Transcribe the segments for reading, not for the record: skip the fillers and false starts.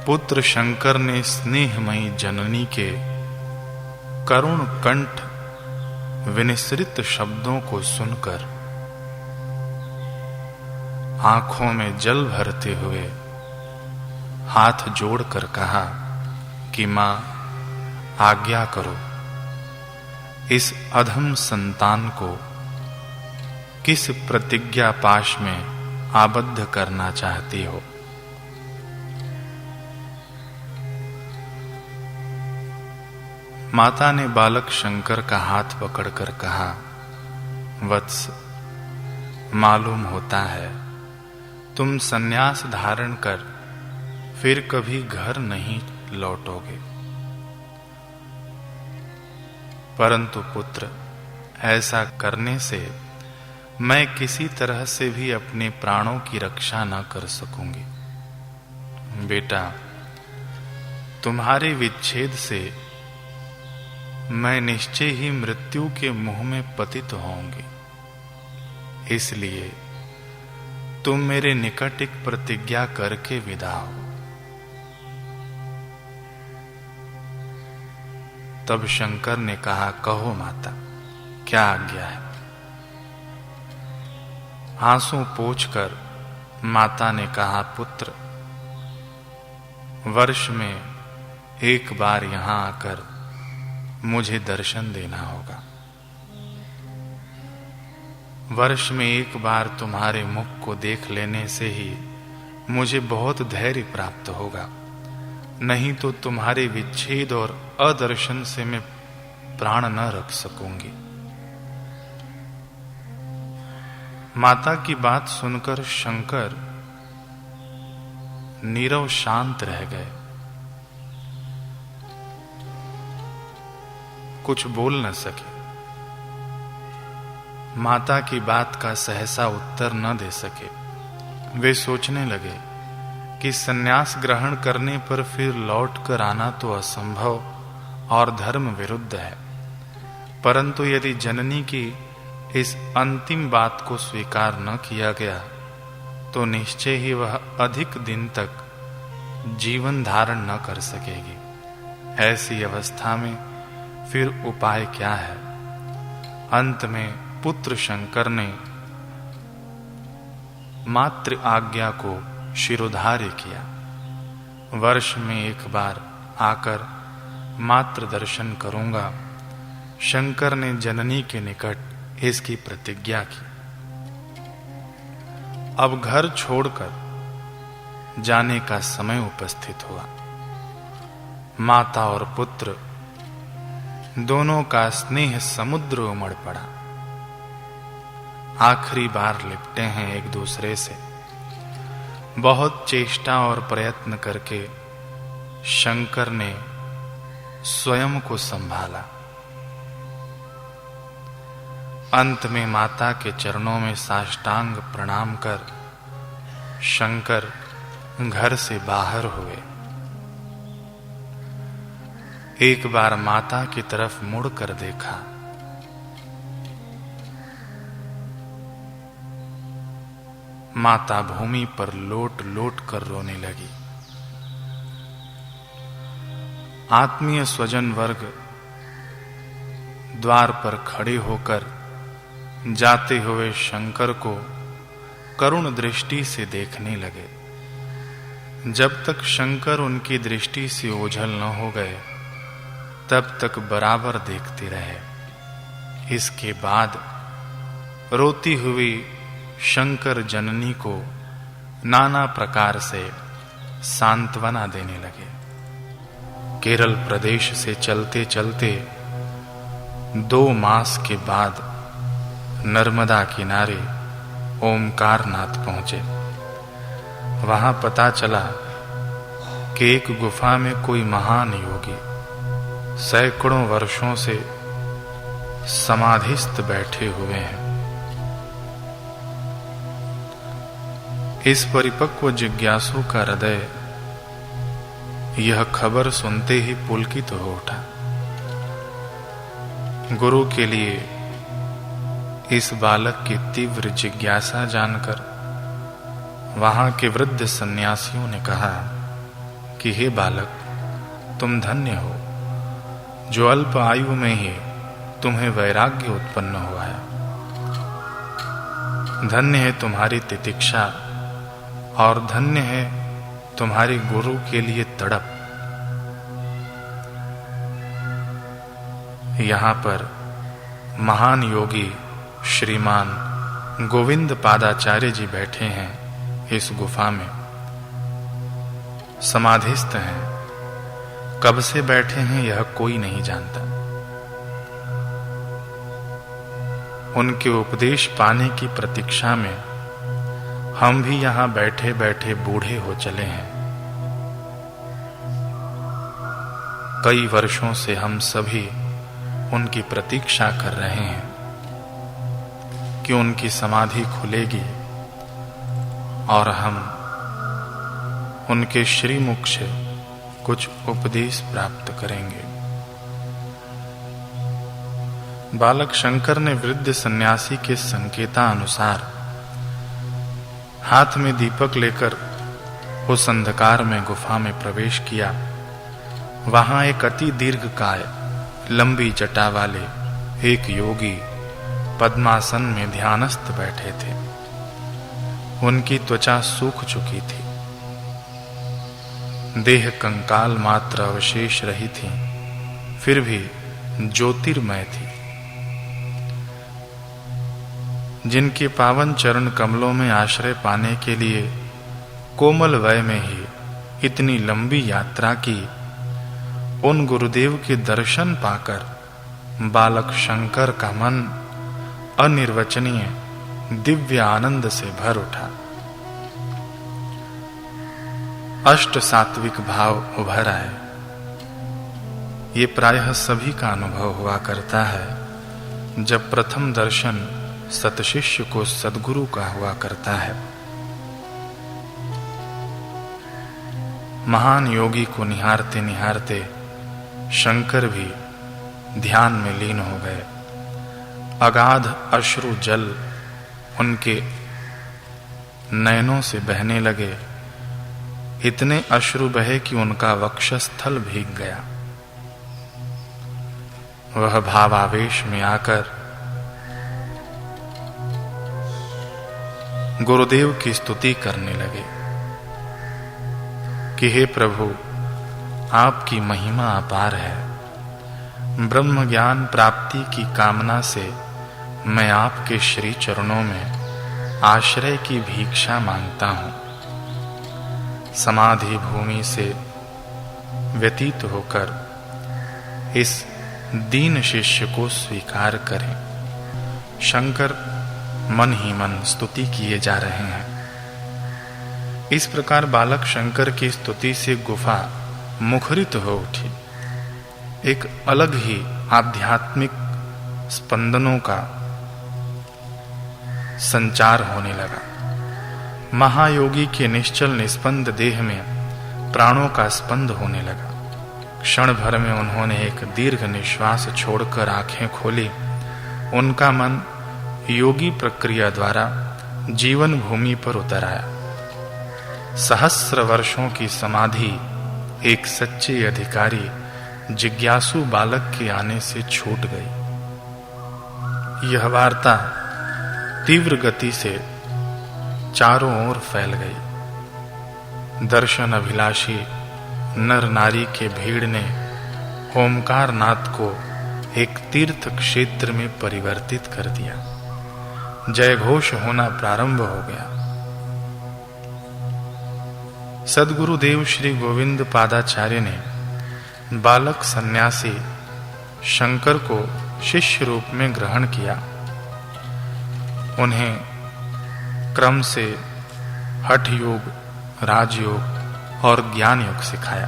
पुत्र शंकर ने स्नेहमयी जननी के करुण कंठ विनिसृत शब्दों को सुनकर आंखों में जल भरते हुए हाथ जोड़कर कहा कि मां, आज्ञा करो, इस अधम संतान को किस प्रतिज्ञा पाश में आबद्ध करना चाहती हो। माता ने बालक शंकर का हाथ पकड़कर कहा, वत्स, मालूम होता है तुम संन्यास धारण कर फिर कभी घर नहीं लौटोगे। परंतु पुत्र, ऐसा करने से मैं किसी तरह से भी अपने प्राणों की रक्षा न कर सकूंगी। बेटा, तुम्हारे विच्छेद से मैं निश्चय ही मृत्यु के मुंह में पतित होऊंगी। इसलिए तुम मेरे निकट एक प्रतिज्ञा करके विदा हो। तब शंकर ने कहा, कहो माता, क्या आज्ञा है। आंसू पोंछकर माता ने कहा, पुत्र, वर्ष में एक बार यहां आकर मुझे दर्शन देना होगा। वर्ष में एक बार तुम्हारे मुख को देख लेने से ही मुझे बहुत धैर्य प्राप्त होगा, नहीं तो तुम्हारे विच्छेद और अदर्शन से मैं प्राण न रख सकूंगी। माता की बात सुनकर शंकर नीरव शांत रह गए, कुछ बोल न सके। माता की बात का सहसा उत्तर न दे सके। वे सोचने लगे कि सन्यास ग्रहण करने पर फिर लौट कर आना तो असंभव और धर्म विरुद्ध है, परंतु यदि जननी की इस अंतिम बात को स्वीकार न किया गया तो निश्चय ही वह अधिक दिन तक जीवन धारण न कर सकेगी। ऐसी अवस्था में फिर उपाय क्या है। अंत में पुत्र शंकर ने मातृ आज्ञा को शिरोधार्य किया। वर्ष में एक बार आकर मातृ दर्शन करूंगा। शंकर ने जननी के निकट इसकी प्रतिज्ञा की। अब घर छोड़कर जाने का समय उपस्थित हुआ। माता और पुत्र दोनों का स्नेह समुद्र उमड़ पड़ा। आखिरी बार लिपटे हैं एक दूसरे से। बहुत चेष्टा और प्रयत्न करके शंकर ने स्वयं को संभाला। अंत में माता के चरणों में साष्टांग प्रणाम कर शंकर घर से बाहर हुए। एक बार माता की तरफ मुड़कर देखा। माता भूमि पर लोट लोट कर रोने लगी। आत्मीय स्वजन वर्ग द्वार पर खड़े होकर जाते हुए शंकर को करुण दृष्टि से देखने लगे। जब तक शंकर उनकी दृष्टि से ओझल न हो गए तब तक बराबर देखते रहे। इसके बाद रोती हुई शंकर जननी को नाना प्रकार से सांत्वना देने लगे। केरल प्रदेश से चलते चलते 2 मास के बाद नर्मदा किनारे ओमकारनाथ पहुंचे। वहां पता चला कि एक गुफा में कोई महान योगी सैकड़ों वर्षों से समाधिस्थ बैठे हुए हैं। इस परिपक्व जिज्ञासु का हृदय यह खबर सुनते ही पुलकित हो उठा। गुरु के लिए इस बालक की तीव्र जिज्ञासा जानकर वहां के वृद्ध सन्यासियों ने कहा, कि हे बालक, तुम धन्य हो जो अल्प आयु में ही तुम्हें वैराग्य उत्पन्न हुआ है। धन्य है तुम्हारी तितिक्षा और धन्य है तुम्हारी गुरु के लिए तड़प। यहाँ पर महान योगी श्रीमान गोविंद पादाचार्य जी बैठे हैं। इस गुफा में समाधिस्थ हैं। कब से बैठे हैं यह कोई नहीं जानता। उनके उपदेश पाने की प्रतीक्षा में हम भी यहाँ बैठे बैठे बूढ़े हो चले हैं। कई वर्षों से हम सभी उनकी प्रतीक्षा कर रहे हैं कि उनकी समाधि खुलेगी और हम उनके श्रीमुख से कुछ उपदेश प्राप्त करेंगे। बालक शंकर ने वृद्ध सन्यासी के संकेतानुसार हाथ में दीपक लेकर उस अंधकार में गुफा में प्रवेश किया। वहां एक अति दीर्घकाय लंबी जटा वाले एक योगी पद्मासन में ध्यानस्थ बैठे थे। उनकी त्वचा सूख चुकी थी, देह कंकाल मात्र अवशेष रही थी, फिर भी ज्योतिर्मय थी। जिनके पावन चरण कमलों में आश्रय पाने के लिए कोमल वय में ही इतनी लंबी यात्रा की, उन गुरुदेव के दर्शन पाकर बालक शंकर का मन अनिर्वचनीय दिव्य आनंद से भर उठा। अष्ट सात्विक भाव उभर आए। ये प्रायः सभी का अनुभव हुआ करता है जब प्रथम दर्शन सतशिष्य को सद्गुरु का हुआ करता है। महान योगी को निहारते निहारते शंकर भी ध्यान में लीन हो गए। अगाध अश्रु जल उनके नयनों से बहने लगे। इतने अश्रु बहे कि उनका वक्षस्थल भीग गया। वह भावावेश में आकर गुरुदेव की स्तुति करने लगे कि हे प्रभु, आपकी महिमा अपार है। ब्रह्म ज्ञान प्राप्ति की कामना से मैं आपके श्री चरणों में आश्रय की भिक्षा मांगता हूं। समाधि भूमि से व्यतीत होकर इस दीन शिष्य को स्वीकार करें। शंकर मन ही मन स्तुति किए जा रहे हैं। इस प्रकार बालक शंकर की स्तुति से गुफा मुखरित हो उठी। एक अलग ही आध्यात्मिक स्पंदनों का संचार होने लगा। महायोगी के निश्चल निस्पंद देह में प्राणों का स्पंद होने लगा। क्षण भर में उन्होंने एक दीर्घ निश्वास छोड़कर आंखें खोली। उनका मन योगी प्रक्रिया द्वारा जीवन भूमि पर उतर आया। सहस्र वर्षों की समाधि एक सच्चे अधिकारी जिज्ञासु बालक के आने से छूट गई। यह वार्ता तीव्र गति से चारों ओर फैल गई। दर्शन अभिलाषी नर नारी के भीड़ ने ओमकार नाद को एक तीर्थ क्षेत्र में परिवर्तित कर दिया। जय घोष होना प्रारंभ हो गया। सद्गुरुदेव श्री गोविंद पादाचार्य ने बालक सन्यासी शंकर को शिष्य रूप में ग्रहण किया। उन्हें क्रम से हठ योग, राजयोग और ज्ञान योग सिखाया।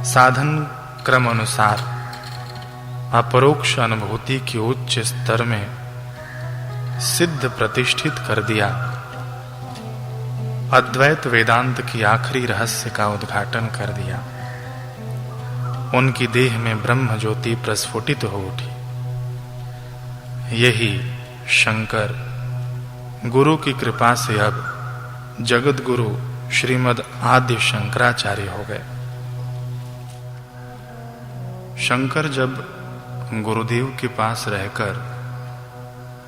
साधन क्रम अनुसार अपरोक्ष अनुभूति के उच्च स्तर में सिद्ध प्रतिष्ठित कर दिया। अद्वैत वेदांत की आखिरी रहस्य का उद्घाटन कर दिया। उनकी देह में ब्रह्म ज्योति प्रस्फुटित हो उठी। यही शंकर गुरु की कृपा से अब जगत गुरु श्रीमद् आद्य शंकराचार्य हो गए। शंकर जब गुरुदेव के पास रहकर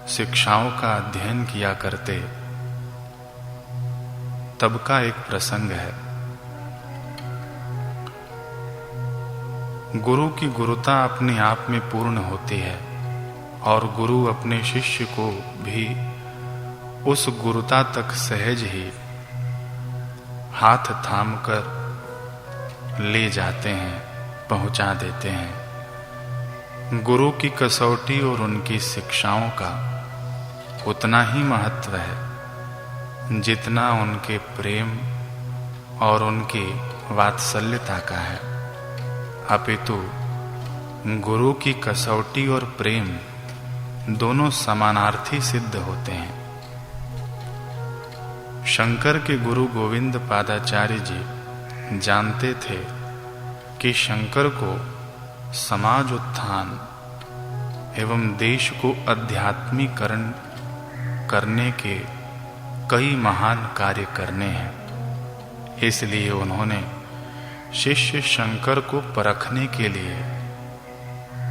शिक्षाओं का अध्ययन किया करते, तब का एक प्रसंग है। गुरु की गुरुता अपने आप में पूर्ण होती है और गुरु अपने शिष्य को भी उस गुरुता तक सहज ही हाथ थामकर ले जाते हैं, पहुंचा देते हैं। गुरु की कसौटी और उनकी शिक्षाओं का उतना ही महत्व है जितना उनके प्रेम और उनकी वात्सल्यता का है। अपितु गुरु की कसौटी और प्रेम दोनों समानार्थी सिद्ध होते हैं। शंकर के गुरु गोविंद पादाचार्य जी जानते थे कि शंकर को समाज उत्थान एवं देश को अध्यात्मीकरण करने के कई महान कार्य करने हैं। इसलिए उन्होंने शिष्य शंकर को परखने के लिए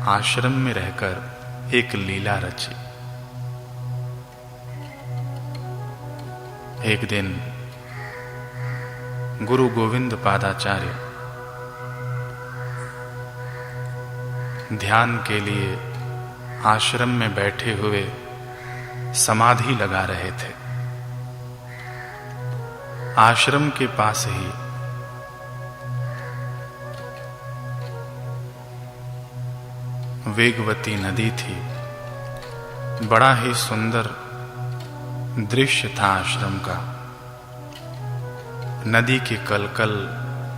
आश्रम में रहकर एक लीला रची। एक दिन गुरु गोविंद पादाचार्य ध्यान के लिए आश्रम में बैठे हुए समाधि लगा रहे थे। आश्रम के पास ही वेगवती नदी थी। बड़ा ही सुंदर दृश्य था आश्रम का। नदी के कलकल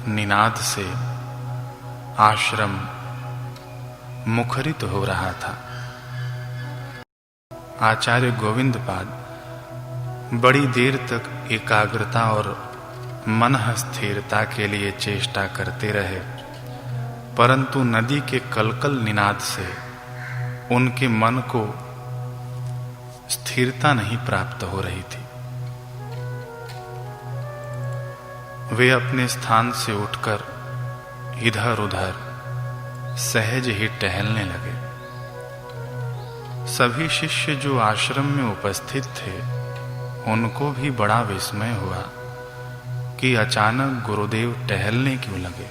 निनाद से आश्रम मुखरित हो रहा था। आचार्य गोविंदपाद बड़ी देर तक एकाग्रता और मनः स्थिरता के लिए चेष्टा करते रहे, परंतु नदी के कलकल निनाद से उनके मन को स्थिरता नहीं प्राप्त हो रही थी। वे अपने स्थान से उठकर इधर-उधर सहज ही टहलने लगे। सभी शिष्य जो आश्रम में उपस्थित थे, उनको भी बड़ा विस्मय हुआ कि अचानक गुरुदेव टहलने क्यों लगे,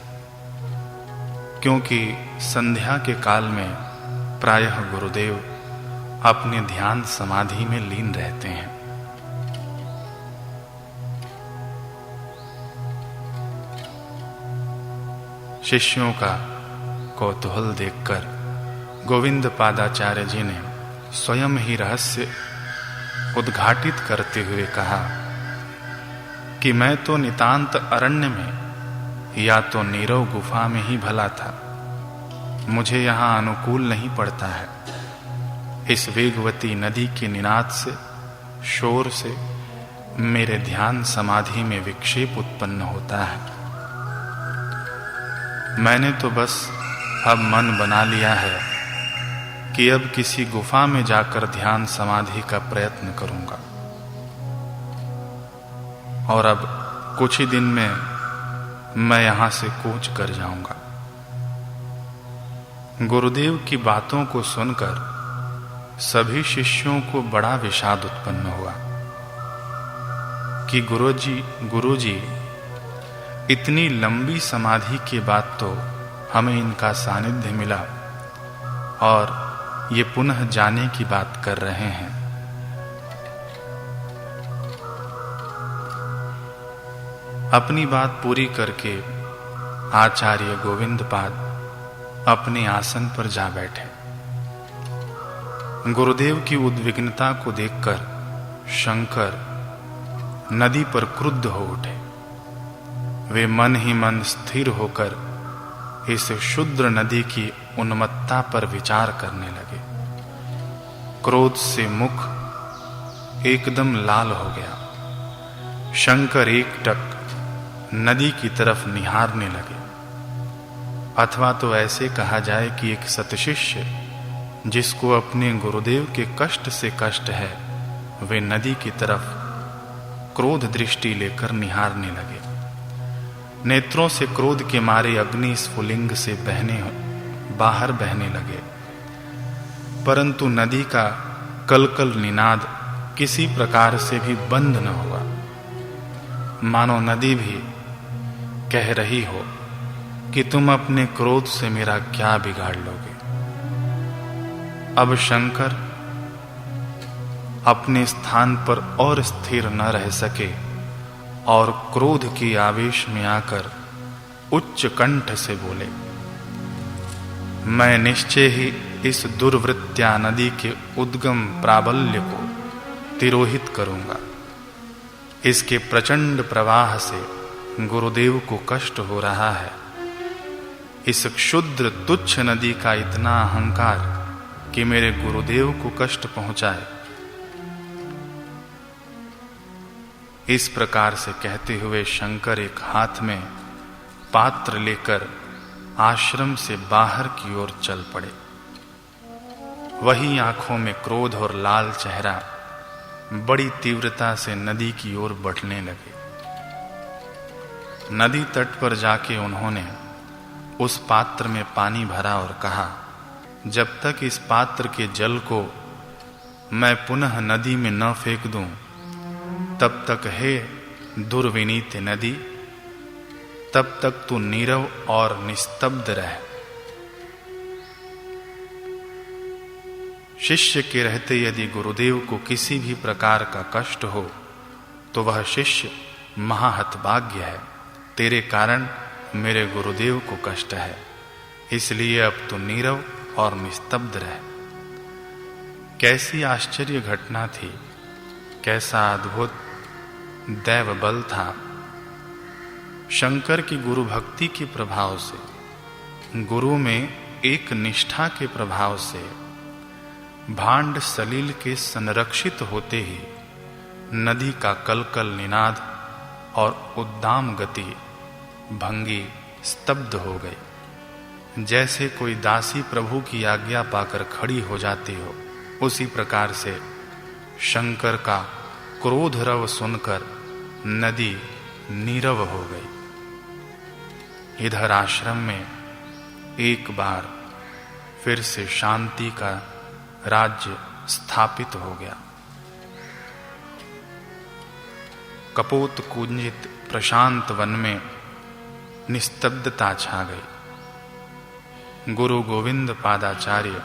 क्योंकि संध्या के काल में प्रायः गुरुदेव अपने ध्यान समाधि में लीन रहते हैं। शिष्यों का कौतूहल देखकर गोविंद पादाचार्य जी ने स्वयं ही रहस्य उद्घाटित करते हुए कहा कि मैं तो नितांत अरण्य में या तो नीरव गुफा में ही भला था, मुझे यहाँ अनुकूल नहीं पड़ता है। इस वेगवती नदी के निनाद से, शोर से मेरे ध्यान समाधि में विक्षेप उत्पन्न होता है। मैंने तो बस अब मन बना लिया है कि अब किसी गुफा में जाकर ध्यान समाधि का प्रयत्न करूंगा और अब कुछ ही दिन में मैं यहां से कूच कर जाऊंगा। गुरुदेव की बातों को सुनकर सभी शिष्यों को बड़ा विषाद उत्पन्न हुआ कि गुरुजी इतनी लंबी समाधि के बाद तो हमें इनका सानिध्य मिला और ये पुनः जाने की बात कर रहे हैं। अपनी बात पूरी करके आचार्य गोविंदपाद अपने आसन पर जा बैठे। गुरुदेव की उद्विग्नता को देखकर शंकर नदी पर क्रुद्ध हो उठे। वे मन ही मन स्थिर होकर इस शुद्र नदी की उन्मत्ता पर विचार करने लगे। क्रोध से मुख एकदम लाल हो गया। शंकर एकटक नदी की तरफ निहारने लगे, अथवा तो ऐसे कहा जाए कि एक सतशिष्य जिसको अपने गुरुदेव के कष्ट से कष्ट है, वे नदी की तरफ क्रोध दृष्टि लेकर निहारने लगे। नेत्रों से क्रोध के मारे अग्नि स्फुलिंग से बाहर बहने लगे, परंतु नदी का कलकल निनाद किसी प्रकार से भी बंद न हुआ, मानो नदी भी कह रही हो कि तुम अपने क्रोध से मेरा क्या बिगाड़ लोगे। अब शंकर अपने स्थान पर और स्थिर न रह सके और क्रोध के आवेश में आकर उच्च कंठ से बोले, मैं निश्चय ही इस दुर्वृत्या नदी के उद्गम प्राबल्य को तिरोहित करूंगा। इसके प्रचंड प्रवाह से गुरुदेव को कष्ट हो रहा है। इस क्षुद्र तुच्छ नदी का इतना अहंकार कि मेरे गुरुदेव को कष्ट पहुंचाए। इस प्रकार से कहते हुए शंकर एक हाथ में पात्र लेकर आश्रम से बाहर की ओर चल पड़े। वही आंखों में क्रोध और लाल चेहरा बड़ी तीव्रता से नदी की ओर बढ़ने लगे। नदी तट पर जाके उन्होंने उस पात्र में पानी भरा और कहा, जब तक इस पात्र के जल को मैं पुनः नदी में न फेंक दूं, तब तक हे दुर्विनीत नदी, तब तक तू नीरव और निस्तब्ध रह। शिष्य के रहते यदि गुरुदेव को किसी भी प्रकार का कष्ट हो तो वह शिष्य महाहतभाग्य है। तेरे कारण मेरे गुरुदेव को कष्ट है, इसलिए अब तू नीरव और निस्तब्ध रह। कैसी आश्चर्य घटना थी, कैसा अद्भुत दैव बल था। शंकर की गुरु भक्ति के प्रभाव से, गुरु में एक निष्ठा के प्रभाव से भांड सलील के संरक्षित होते ही नदी का कलकल निनाद और उद्दाम गति भंगी स्तब्ध हो गई। जैसे कोई दासी प्रभु की आज्ञा पाकर खड़ी हो जाती हो, उसी प्रकार से शंकर का क्रोध रव सुनकर नदी नीरव हो गई। इधर आश्रम में एक बार फिर से शांति का राज्य स्थापित हो गया। कपोत कुंजित प्रशांत वन में निस्तब्धता छा गई। गुरु गोविंद पादाचार्य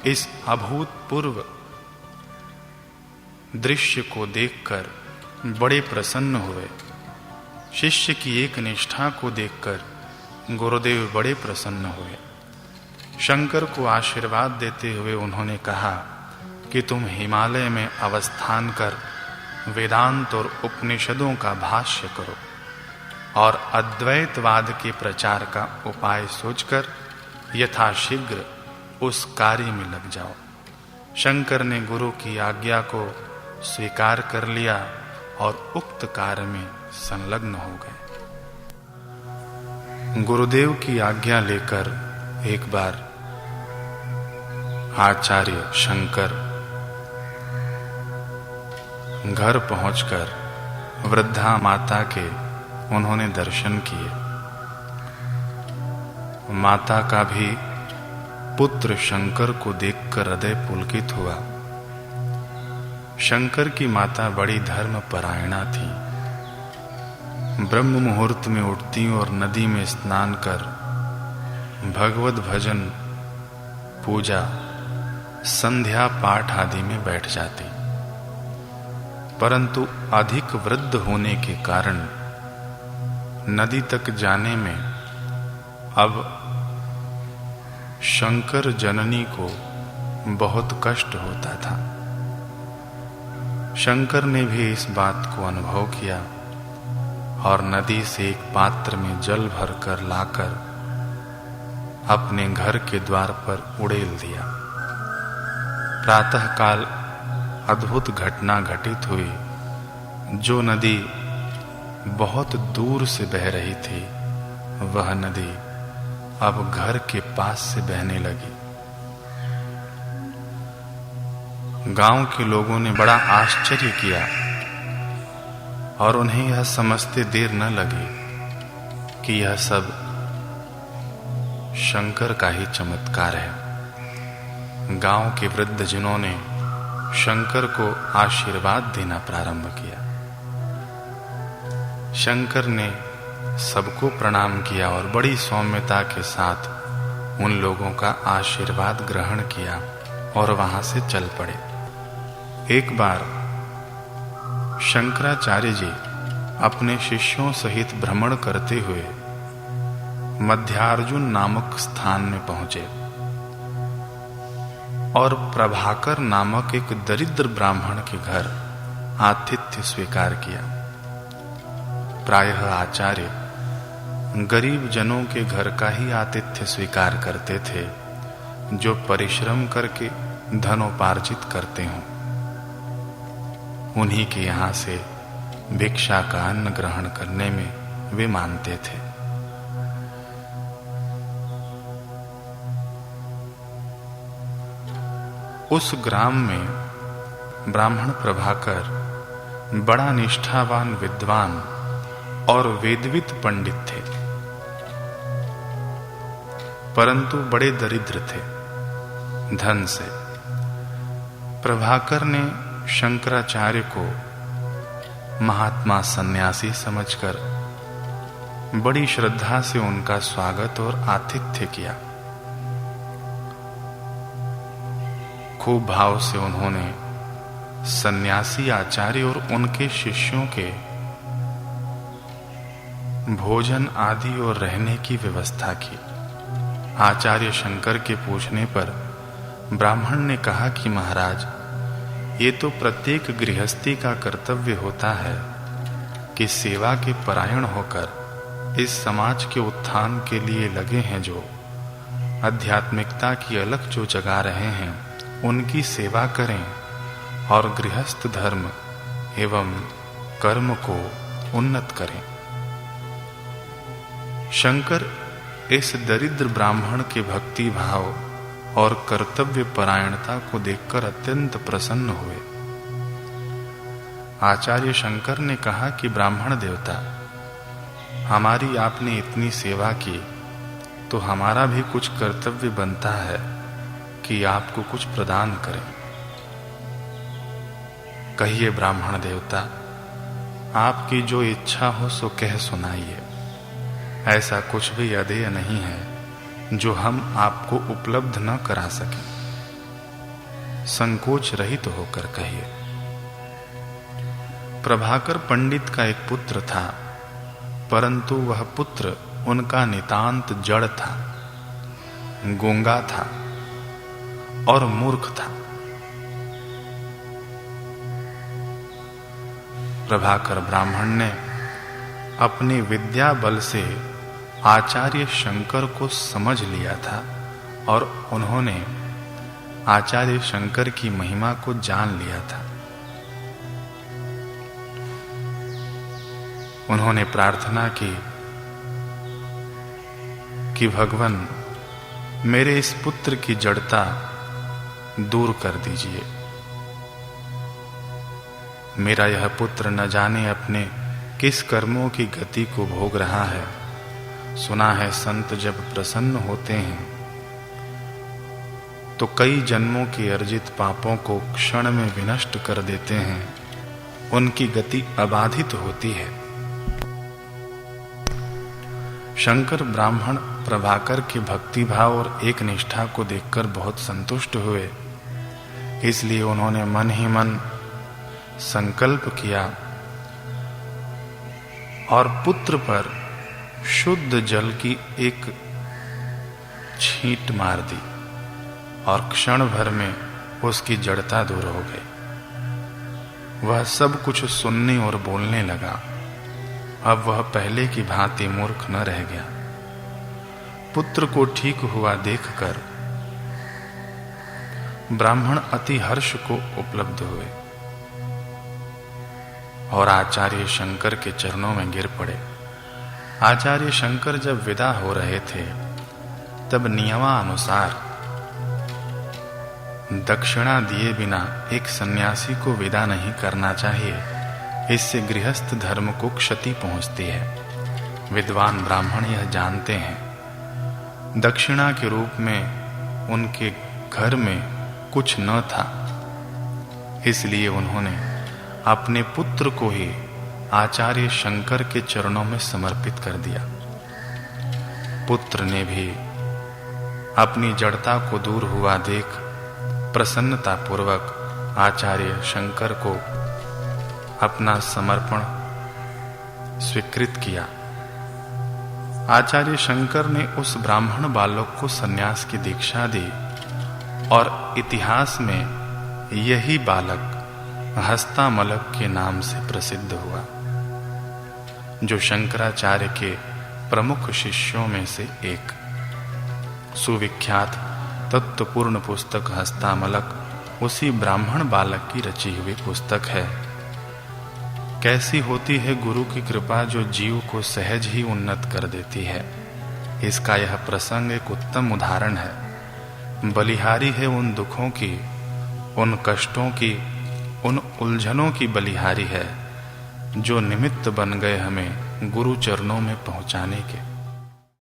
इस अभूतपूर्व दृश्य को देखकर बड़े प्रसन्न हुए। शिष्य की एक निष्ठा को देखकर गुरुदेव बड़े प्रसन्न हुए। शंकर को आशीर्वाद देते हुए उन्होंने कहा कि तुम हिमालय में अवस्थान कर वेदांत और उपनिषदों का भाष्य करो और अद्वैतवाद के प्रचार का उपाय सोचकर यथाशीघ्र उस कार्य में लग जाओ। शंकर ने गुरु की आज्ञा को स्वीकार कर लिया और उक्त कार्य में संलग्न हो गए। गुरुदेव की आज्ञा लेकर एक बार आचार्य शंकर घर पहुंचकर वृद्धा माता के उन्होंने दर्शन किए। माता का भी पुत्र शंकर को देखकर हृदय पुलकित हुआ। शंकर की माता बड़ी धर्मपरायणा थी। ब्रह्म मुहूर्त में उठती और नदी में स्नान कर भगवत भजन, पूजा, संध्या पाठ आदि में बैठ जाती, परंतु अधिक वृद्ध होने के कारण नदी तक जाने में अब शंकर जननी को बहुत कष्ट होता था। शंकर ने भी इस बात को अनुभव किया और नदी से एक पात्र में जल भरकर लाकर अपने घर के द्वार पर उड़ेल दिया। प्रातःकाल अद्भुत घटना घटित हुई। जो नदी बहुत दूर से बह रही थी, वह नदी अब घर के पास से बहने लगी। गांव के लोगों ने बड़ा आश्चर्य किया। और उन्हें यह समझते देर न लगी कि यह सब शंकर का ही चमत्कार है। गांव के वृद्ध जिन्होंने शंकर को आशीर्वाद देना प्रारंभ किया। शंकर ने सबको प्रणाम किया और बड़ी सौम्यता के साथ उन लोगों का आशीर्वाद ग्रहण किया और वहां से चल पड़े। एक बार शंकराचार्य जी अपने शिष्यों सहित भ्रमण करते हुए मध्यार्जुन नामक स्थान में पहुंचे और प्रभाकर नामक एक दरिद्र ब्राह्मण के घर आतिथ्य स्वीकार किया। प्रायः आचार्य गरीब जनों के घर का ही आतिथ्य स्वीकार करते थे जो परिश्रम करके धनोपार्जित करते हों। उन्हीं के यहाँ से भिक्षा का अन्न ग्रहण करने में वे मानते थे। उस ग्राम में ब्राह्मण प्रभाकर बड़ा निष्ठावान विद्वान और वेदविद पंडित थे, परंतु बड़े दरिद्र थे धन से। प्रभाकर ने शंकराचार्य को महात्मा सन्यासी समझकर बड़ी श्रद्धा से उनका स्वागत और आतिथ्य किया। खूब भाव से उन्होंने सन्यासी आचार्य और उनके शिष्यों के भोजन आदि और रहने की व्यवस्था की। आचार्य शंकर के पूछने पर ब्राह्मण ने कहा कि महाराज, ये तो प्रत्येक गृहस्थी का कर्तव्य होता है कि सेवा के परायण होकर इस समाज के उत्थान के लिए लगे हैं, जो आध्यात्मिकता की अलख जो जगा रहे हैं उनकी सेवा करें और गृहस्थ धर्म एवं कर्म को उन्नत करें। शंकर इस दरिद्र ब्राह्मण के भक्ति भाव और कर्तव्य परायणता को देखकर अत्यंत प्रसन्न हुए। आचार्य शंकर ने कहा कि ब्राह्मण देवता, हमारी आपने इतनी सेवा की तो हमारा भी कुछ कर्तव्य बनता है कि आपको कुछ प्रदान करें। कहिए ब्राह्मण देवता, आपकी जो इच्छा हो सो कह सुनाइए। ऐसा कुछ भी अदेय नहीं है जो हम आपको उपलब्ध न करा सकें। संकोच रहित होकर कहिए। प्रभाकर पंडित का एक पुत्र था, परंतु वह पुत्र उनका नितांत जड़ था, गूंगा था और मूर्ख था। प्रभाकर ब्राह्मण ने अपनी विद्या बल से आचार्य शंकर को समझ लिया था और उन्होंने आचार्य शंकर की महिमा को जान लिया था। उन्होंने प्रार्थना की कि भगवान, मेरे इस पुत्र की जड़ता दूर कर दीजिए। मेरा यह पुत्र न जाने अपने किस कर्मों की गति को भोग रहा है। सुना है संत जब प्रसन्न होते हैं तो कई जन्मों के अर्जित पापों को क्षण में विनष्ट कर देते हैं, उनकी गति अबाधित होती है। शंकर ब्राह्मण प्रभाकर के भक्ति भाव और एक निष्ठा को देखकर बहुत संतुष्ट हुए, इसलिए उन्होंने मन ही मन संकल्प किया और पुत्र पर शुद्ध जल की एक छींट मार दी और क्षण भर में उसकी जड़ता दूर हो गई। वह सब कुछ सुनने और बोलने लगा। अब वह पहले की भांति मूर्ख न रह गया। पुत्र को ठीक हुआ देखकर ब्राह्मण अति हर्ष को उपलब्ध हुए और आचार्य शंकर के चरणों में गिर पड़े। आचार्य शंकर जब विदा हो रहे थे तब नियमानुसार दक्षिणा दिए बिना एक सन्यासी को विदा नहीं करना चाहिए, इससे गृहस्थ धर्म को क्षति पहुंचती है। विद्वान ब्राह्मण यह जानते हैं। दक्षिणा के रूप में उनके घर में कुछ न था, इसलिए उन्होंने अपने पुत्र को ही आचार्य शंकर के चरणों में समर्पित कर दिया। पुत्र ने भी अपनी जड़ता को दूर हुआ देख प्रसन्नता पूर्वक आचार्य शंकर को अपना समर्पण स्वीकृत किया। आचार्य शंकर ने उस ब्राह्मण बालक को सन्यास की दीक्षा दी और इतिहास में यही बालक हस्तामलक के नाम से प्रसिद्ध हुआ, जो शंकराचार्य के प्रमुख शिष्यों में से एक। सुविख्यात तत्वपूर्ण पुस्तक हस्तामलक उसी ब्राह्मण बालक की रची हुई पुस्तक है। कैसी होती है गुरु की कृपा, जो जीव को सहज ही उन्नत कर देती है। इसका यह प्रसंग एक उत्तम उदाहरण है। बलिहारी है उन दुखों की, उन कष्टों की, उन उलझनों की बलिहारी है जो निमित्त बन गए हमें गुरु चरणों में पहुंचाने के।